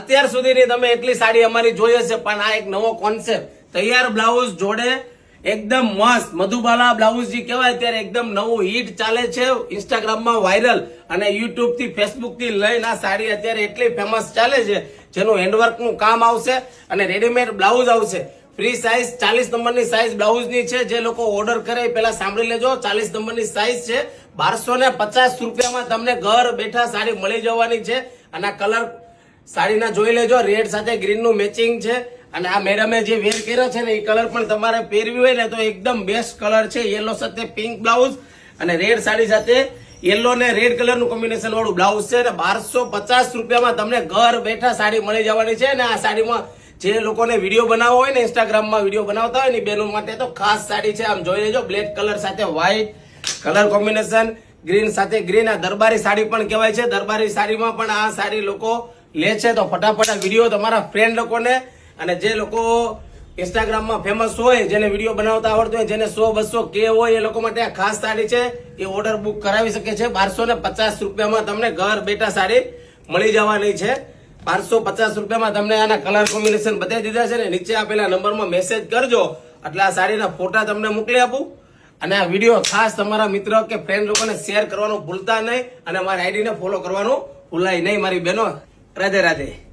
અત્યાર સુધીની તમે એટલી સાડી અમારી જોઈ હશે, પણ આ એક નવો કોન્સેપ્ટ તૈયાર બ્લાઉઝ જોડે એકદમ મસ્ત મધુબાલા બ્લાઉઝ જે કહેવાય અત્યારે એકદમ નવું હિટ ચાલે છે, ઇન્સ્ટાગ્રામમાં વાયરલ અને યુટ્યુબ થી ફેસબુક થી લઈને આ સાડી અત્યારે એટલી ફેમસ ચાલે છે, જેનું હેન્ડવર્ક નું કામ આવશે અને રેડીમેડ બ્લાઉઝ આવશે. ફ્રી સાઇઝ 40 નંબરની સાઇઝ બ્લાઉઝ ની છે. જે લોકો ઓર્ડર કરે પેલા સાંભળી લેજો. 40 નંબરની સાઇઝ છે. 1250 રૂપિયામાં તમને ઘર બેઠા સાડી મળી જવાની છે. અને આ કલર સાડીના જોઈ લેજો, રેડ સાથે ગ્રીન નું મેચિંગ છે. અને આ મેડમે જે વેર કર્યો છે ને એ કલર પણ તમારે પહેરવી હોય ને તો એકદમ બેસ્ટ કલર છે. યેલો સાથે પિંક બ્લાઉઝ અને રેડ સાડી સાથે યેલો ને રેડ કલર નું કોમ્બિનેશન વાળું બ્લાઉઝ છે. અને 1250 રૂપિયામાં તમને ઘર બેઠા સાડી મળી જવાની છે. અને આ સાડીમાં જે લોકોને વિડીયો બનાવવો હોય ને, ઇન્સ્ટાગ્રામમાં વિડીયો બનાવતા હોય ને બહેનો માટે તો ખાસ સાડી છે. આમ જોઈ લેજો, બ્લેક કલર સાથે વ્હાઈટ કલર કોમ્બિનેશન, ગ્રીન સાથે ગ્રીન. આ દરબારી સાડી પણ કહેવાય છે. દરબારી સાડીમાં પણ આ સાડી લોકો લે છે. તો ફટાફટ વિડીયો તમારા ફ્રેન્ડ લોકોને અને જે લોકો ઇન્સ્ટાગ્રામમાં ફેમસ હોય, જેને વિડીયો બનાવતા આવડતું હોય, જેને 100-200 કે હોય, એ લોકો માટે આ ખાસ સાડી છે. એ ઓર્ડર બુક કરાવી શકે છે. 1250 રૂપિયામાં તમને ઘર બેઠા સાડી મળી જવાની છે. 1250 રૂપિયામાં તમને આના કલર કોમ્બિનેશન બતાવી દીધા છે ને. નીચે આપેલા નંબરમાં મેસેજ કરજો એટલે આ સાડીના ફોટા તમને મોકલી આપું. અને આ વિડીયો ખાસ તમારા મિત્ર કે ફ્રેન્ડ લોકોને શેર કરવાનું ભૂલતા નહીં. અને મારી આઈડીને ફોલો કરવાનું ભૂલાય નહીં. મારી બહેનો, રાધે રાધે.